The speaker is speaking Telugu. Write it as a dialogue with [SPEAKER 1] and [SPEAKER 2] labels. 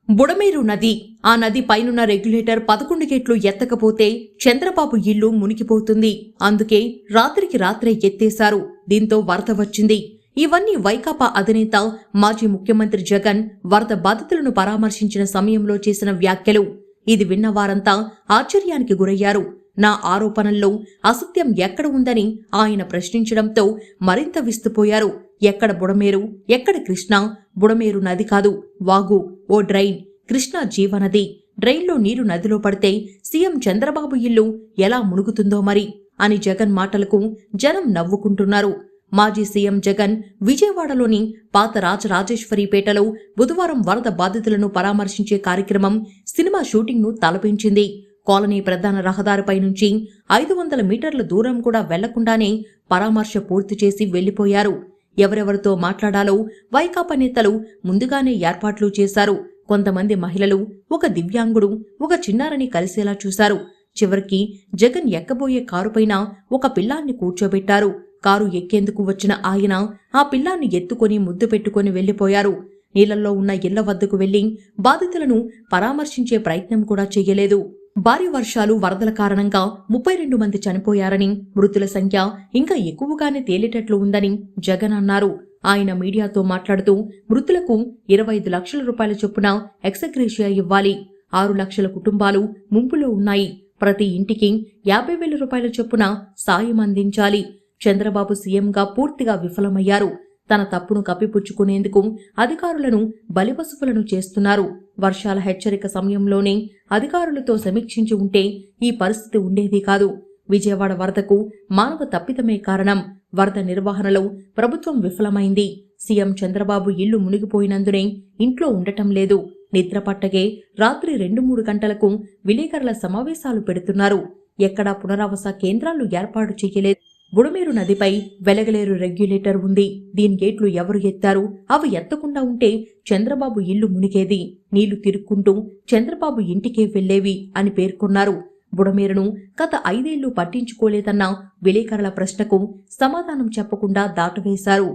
[SPEAKER 1] బుడమేరు నది. ఆ నది పైనున్న రెగ్యులేటర్ 11 గేట్లు ఎత్తకపోతే చంద్రబాబు ఇల్లు మునిగిపోతుంది. అందుకే రాత్రికి రాత్రే ఎత్తేశారు. దీంతో వరద వచ్చింది. ఇవన్నీ వైకాపా అధినేత మాజీ ముఖ్యమంత్రి జగన్ వరద బాధితులను పరామర్శించిన సమయంలో చేసిన వ్యాఖ్యలు. ఇది విన్న వారంతా ఆశ్చర్యానికి గురయ్యారు. నా ఆరోపణల్లో అసత్యం ఎక్కడ ఉందని ఆయన ప్రశ్నించడంతో మరింత విస్తుపోయారు. ఎక్కడ బుడమేరు, ఎక్కడ కృష్ణా? బుడమేరు నది కాదు, వాగు, ఓ డ్రైన్. కృష్ణా జీవనది. డ్రైన్లో నీరు నదిలో పడితే సీఎం చంద్రబాబు ఇల్లు ఎలా మునుగుతుందో మరి అని జగన్ మాటలకు జనం నవ్వుకుంటున్నారు. మాజీ సీఎం జగన్ విజయవాడలోని పాత రాజరాజేశ్వరిపేటలో బుధవారం వరద బాధితులను పరామర్శించే కార్యక్రమం సినిమా షూటింగ్ను తలపించింది. కాలనీ ప్రధాన రహదారిపై నుంచి 500 మీటర్ల దూరం కూడా వెళ్లకుండానే పరామర్శ పూర్తి చేసి వెళ్లిపోయారు. ఎవరెవరితో మాట్లాడాలో వైకాపా నేతలు ముందుగానే ఏర్పాట్లు చేశారు. కొంతమంది మహిళలు, ఒక దివ్యాంగుడు, ఒక చిన్నారని కలిసేలా చూశారు. చివరికి జగన్ ఎక్కబోయే కారుపైన ఒక పిల్లాన్ని కూర్చోబెట్టారు. కారు ఎక్కేందుకు వచ్చిన ఆయన ఆ పిల్లాన్ని ఎత్తుకొని ముద్దు పెట్టుకుని వెళ్లిపోయారు. నీళ్లలో ఉన్న ఇళ్ల వద్దకు వెళ్లి బాధితులను పరామర్శించే ప్రయత్నం కూడా చెయ్యలేదు. భారీ వర్షాలు, వరదల కారణంగా 32 మంది చనిపోయారని, మృతుల సంఖ్య ఇంకా ఎక్కువగానే తేలేటట్లు ఉందని జగన్ అన్నారు. ఆయన మీడియాతో మాట్లాడుతూ మృతులకు 25 లక్షల రూపాయల చొప్పున ఎక్సగ్రేషియా ఇవ్వాలి. 6 లక్షల కుటుంబాలు ముంపులో ఉన్నాయి. ప్రతి ఇంటికి 50,000 రూపాయల చొప్పున సాయం అందించాలి. చంద్రబాబు సీఎంగా పూర్తిగా విఫలమయ్యారు. తన తప్పును కప్పిపుచ్చుకునేందుకు అధికారులను బలిపశువులను చేస్తున్నారు. వర్షాల హెచ్చరిక సమయంలోనే అధికారులతో సమీక్షించి ఉంటే ఈ పరిస్థితి ఉండేది కాదు. విజయవాడ వరదకు మానవ తప్పిదమే కారణం. వరద నిర్వహణలో ప్రభుత్వం విఫలమైంది. సీఎం చంద్రబాబు ఇల్లు మునిగిపోయినందునే ఇంట్లో ఉండటం లేదు. నిద్ర పట్టగే రాత్రి 2-3 గంటలకు విలేకరుల సమావేశాలు పెడుతున్నారు. ఎక్కడా పునరావాస కేంద్రాలు ఏర్పాటు చేయలేదు. బుడమేరు నదిపై వెలగలేరు రెగ్యులేటర్ ఉంది. దీని గేట్లు ఎవరు ఎత్తారు? అవి ఎత్తకుండా ఉంటే చంద్రబాబు ఇల్లు మునిగేది. నీళ్లు తిరుక్కుంటూ చంద్రబాబు ఇంటికే వెళ్లేవి అని పేర్కొన్నారు. బుడమేరును గత 5 ఏళ్లు పట్టించుకోలేదన్న విలేకరుల ప్రశ్నకు సమాధానం చెప్పకుండా దాటవేశారు.